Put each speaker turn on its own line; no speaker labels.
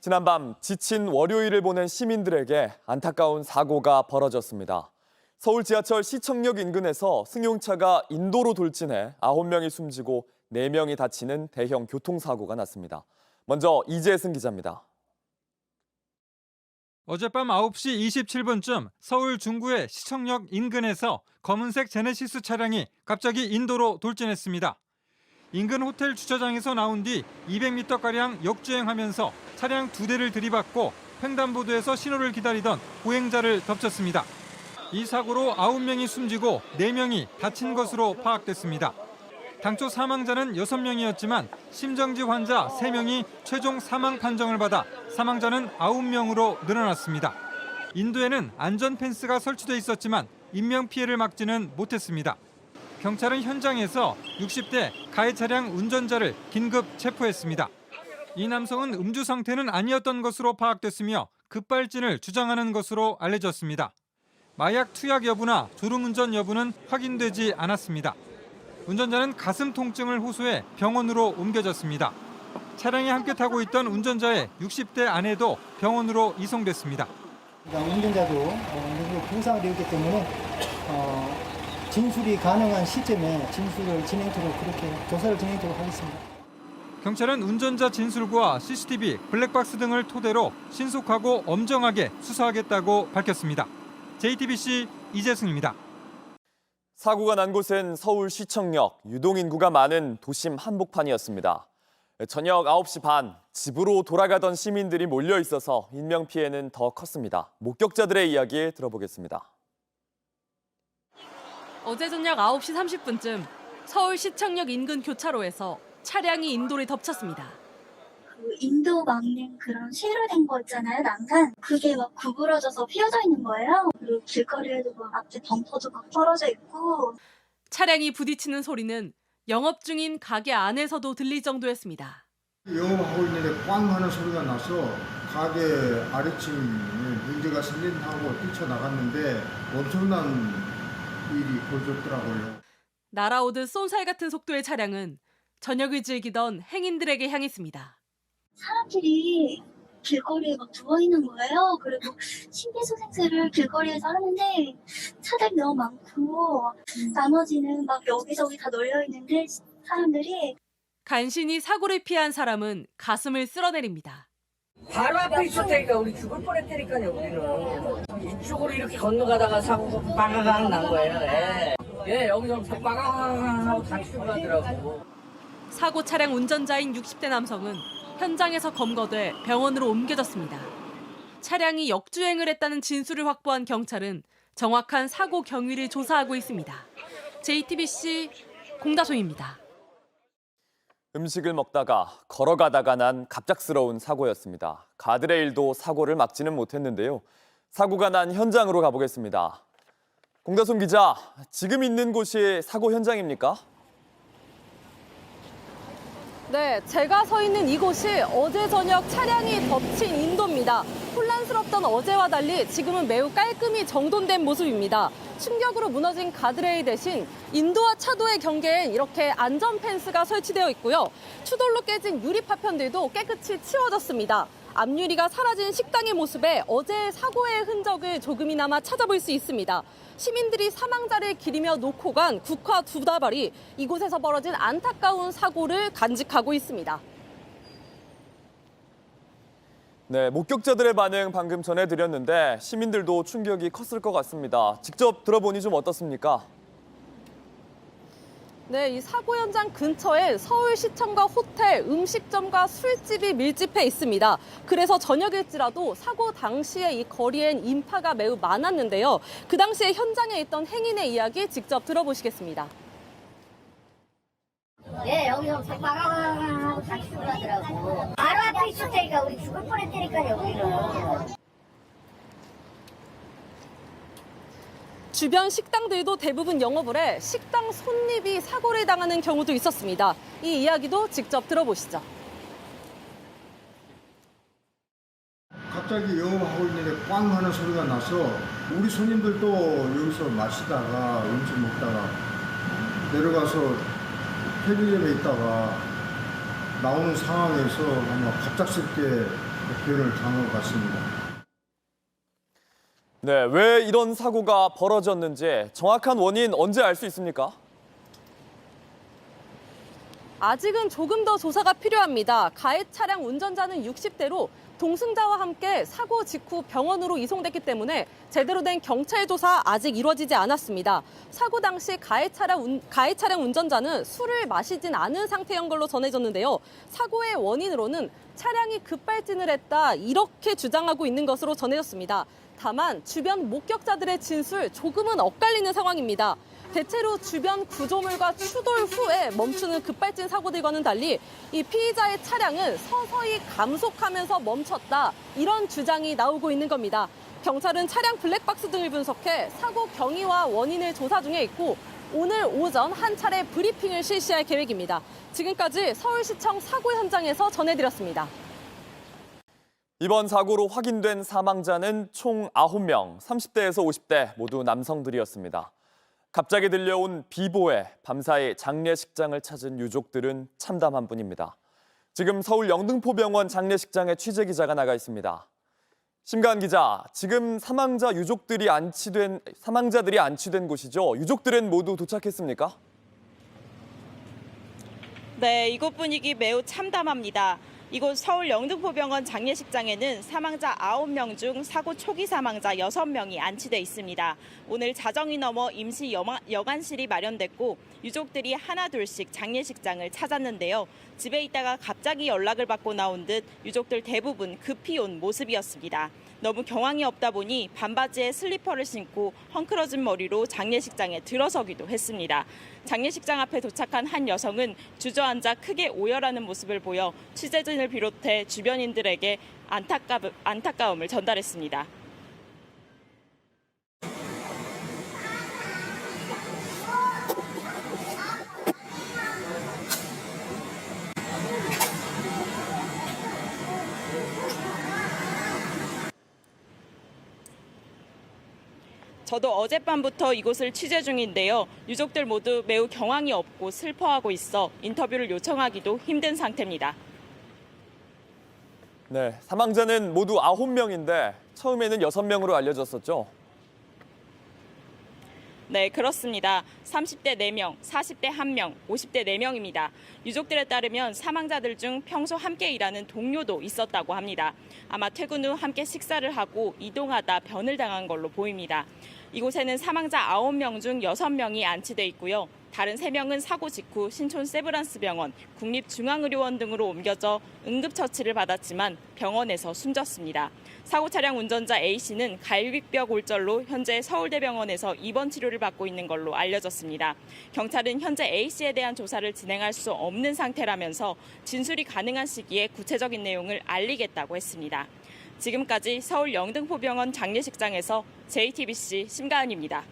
지난밤 지친 월요일을 보낸 시민들에게 안타까운 사고가 벌어졌습니다. 서울 지하철 시청역 인근에서 승용차가 인도로 돌진해 9명이 숨지고 4명이 다치는 대형 교통사고가 났습니다. 먼저 이재승 기자입니다.
어젯밤 9시 27분쯤 서울 중구의 시청역 인근에서 검은색 제네시스 차량이 갑자기 인도로 돌진했습니다. 인근 호텔 주차장에서 나온 뒤 200m가량 역주행하면서 차량 2대를 들이받고 횡단보도에서 신호를 기다리던 보행자를 덮쳤습니다. 이 사고로 9명이 숨지고 4명이 다친 것으로 파악됐습니다. 당초 사망자는 6명이었지만 심정지 환자 3명이 최종 사망 판정을 받아 사망자는 9명으로 늘어났습니다. 인도에는 안전 펜스가 설치돼 있었지만 인명피해를 막지는 못했습니다. 경찰은 현장에서 60대 가해 차량 운전자를 긴급 체포했습니다. 이 남성은 음주 상태는 아니었던 것으로 파악됐으며 급발진을 주장하는 것으로 알려졌습니다. 마약 투약 여부나 졸음운전 여부는 확인되지 않았습니다. 운전자는 가슴 통증을 호소해 병원으로 옮겨졌습니다. 차량에 함께 타고 있던 운전자의 60대 아내도 병원으로 이송됐습니다.
운전자도 어느 정도 부상을 입었기 때문에 진술이 가능한 시점에 진술을 진행토록 그렇게 조사를 진행토록 하겠습니다.
경찰은 운전자 진술과 CCTV, 블랙박스 등을 토대로 신속하고 엄정하게 수사하겠다고 밝혔습니다. JTBC 이재승입니다.
사고가 난 곳은 서울 시청역, 유동인구가 많은 도심 한복판이었습니다. 저녁 9시 반, 집으로 돌아가던 시민들이 몰려 있어서 인명피해는 더 컸습니다. 목격자들의 이야기 들어보겠습니다.
어제 저녁 9시 30분쯤 서울 시청역 인근 교차로에서 차량이 인도를 덮쳤습니다.
그 인도 막는 그런 실로 된 거 있잖아요, 난간. 그게 막 구부러져서 휘어져 있는 거예요. 그리고 길거리에도 막 앞에 범퍼도 막 떨어져 있고.
차량이 부딪히는 소리는 영업 중인 가게 안에서도 들릴 정도였습니다.
영업하고 있는데 꽝 하는 소리가 나서 가게 아래층에 문제가 생긴다고 뛰쳐나갔는데 엄청난 일이 벌어졌더라고요.
날아오듯 쏜살 같은 속도의 차량은 저녁을 즐기던 행인들에게 향했습니다.
사람들이 길거리에 막 누워있는 거예요. 그리고 심폐소생술을 길거리에서 하는데 차들이 너무 많고 나머지는 막 여기저기 다 널려있는데 사람들이.
간신히 사고를 피한 사람은 가슴을 쓸어내립니다.
바로 앞에 있을 테니까 우리 죽을 뻔했다니까요. 우리는 이쪽으로 이렇게 건너가다가 사고가 빠가강 난 거예요. 예, 여기서 빠가강 하고 다치고 가더라고.
사고 차량 운전자인 60대 남성은 현장에서 검거돼 병원으로 옮겨졌습니다. 차량이 역주행을 했다는 진술을 확보한 경찰은 정확한 사고 경위를 조사하고 있습니다. JTBC 공다솜입니다.
음식을 먹다가 걸어가다가 난 갑작스러운 사고였습니다. 가드레일도 사고를 막지는 못했는데요. 사고가 난 현장으로 가보겠습니다. 공다솜 기자, 지금 있는 곳이 사고 현장입니까?
네, 제가 서 있는 이곳이 어제 저녁 차량이 덮친 인도입니다. 혼란스럽던 어제와 달리 지금은 매우 깔끔히 정돈된 모습입니다. 충격으로 무너진 가드레일 대신 인도와 차도의 경계엔 이렇게 안전 펜스가 설치되어 있고요. 추돌로 깨진 유리 파편들도 깨끗이 치워졌습니다. 앞유리가 사라진 식당의 모습에 어제의 사고의 흔적을 조금이나마 찾아볼 수 있습니다. 시민들이 사망자를 기리며 놓고 간 국화 2다발이 이곳에서 벌어진 안타까운 사고를 간직하고 있습니다.
네, 목격자들의 반응 방금 전해드렸는데 시민들도 충격이 컸을 것 같습니다. 직접 들어보니 좀 어떻습니까?
네, 이 사고 현장 근처에 서울시청과 호텔, 음식점과 술집이 밀집해 있습니다. 그래서 저녁일지라도 사고 당시에 이 거리엔 인파가 매우 많았는데요. 그 당시에 현장에 있던 행인의 이야기 직접 들어보시겠습니다.
예, 여기서 빠가강 하고 다치고 가더라고. 바로 앞에 있을 테니까 우리 죽을 뻔했다니까요, 우리는.
주변 식당들도 대부분 영업을 해 식당 손님이 사고를 당하는 경우도 있었습니다. 이 이야기도 직접 들어보시죠.
갑자기 영업하고 있는데 꽝 하는 소리가 나서 우리 손님들도 여기서 마시다가 음식 먹다가 내려가서 편의점에 있다가 나오는 상황에서 아마 갑작스럽게 표현을 당한 것 같습니다.
네, 왜 이런 사고가 벌어졌는지 정확한 원인 언제 알 수 있습니까?
아직은 조금 더 조사가 필요합니다. 가해 차량 운전자는 60대로 동승자와 함께 사고 직후 병원으로 이송됐기 때문에 제대로 된 경찰 조사 아직 이루어지지 않았습니다. 사고 당시 가해 차량 운전자는 술을 마시진 않은 상태인 걸로 전해졌는데요. 사고의 원인으로는 차량이 급발진을 했다 이렇게 주장하고 있는 것으로 전해졌습니다. 다만 주변 목격자들의 진술 조금은 엇갈리는 상황입니다. 대체로 주변 구조물과 추돌 후에 멈추는 급발진 사고들과는 달리 이 피의자의 차량은 서서히 감속하면서 멈췄다. 이런 주장이 나오고 있는 겁니다. 경찰은 차량 블랙박스 등을 분석해 사고 경위와 원인을 조사 중에 있고 오늘 오전 한 차례 브리핑을 실시할 계획입니다. 지금까지 서울시청 사고 현장에서 전해드렸습니다.
이번 사고로 확인된 사망자는 총 9명, 30대에서 50대 모두 남성들이었습니다. 갑자기 들려온 비보에 밤사이 장례식장을 찾은 유족들은 참담한 뿐입니다. 지금 서울 영등포병원 장례식장에 취재기자가 나가 있습니다. 심가은 기자, 지금 사망자들이 안치된 곳이죠. 유족들은 모두 도착했습니까?
네, 이곳 분위기 매우 참담합니다. 이곳 서울 영등포병원 장례식장에는 사망자 9명 중 사고 초기 사망자 6명이 안치돼 있습니다. 오늘 자정이 넘어 임시 여관실이 마련됐고 유족들이 하나둘씩 장례식장을 찾았는데요. 집에 있다가 갑자기 연락을 받고 나온 듯 유족들 대부분 급히 온 모습이었습니다. 너무 경황이 없다 보니 반바지에 슬리퍼를 신고 헝클어진 머리로 장례식장에 들어서기도 했습니다. 장례식장 앞에 도착한 한 여성은 주저앉아 크게 오열하는 모습을 보여 취재진을 비롯해 주변인들에게 안타까움을 전달했습니다. 저도 어젯밤부터 이곳을 취재 중인데요. 유족들 모두 매우 경황이 없고 슬퍼하고 있어 인터뷰를 요청하기도 힘든 상태입니다.
네, 사망자는 모두 9명인데 처음에는 6명으로 알려졌었죠.
네, 그렇습니다. 30대 4명, 40대 1명, 50대 4명입니다. 유족들에 따르면 사망자들 중 평소 함께 일하는 동료도 있었다고 합니다. 아마 퇴근 후 함께 식사를 하고 이동하다 변을 당한 걸로 보입니다. 이곳에는 사망자 9명 중 6명이 안치돼 있고요. 다른 3명은 사고 직후 신촌 세브란스병원, 국립중앙의료원 등으로 옮겨져 응급처치를 받았지만 병원에서 숨졌습니다. 사고 차량 운전자 A씨는 갈비뼈 골절로 현재 서울대병원에서 입원 치료를 받고 있는 걸로 알려졌습니다. 경찰은 현재 A씨에 대한 조사를 진행할 수 없는 상태라면서 진술이 가능한 시기에 구체적인 내용을 알리겠다고 했습니다. 지금까지 서울 영등포병원 장례식장에서 JTBC 심가은입니다.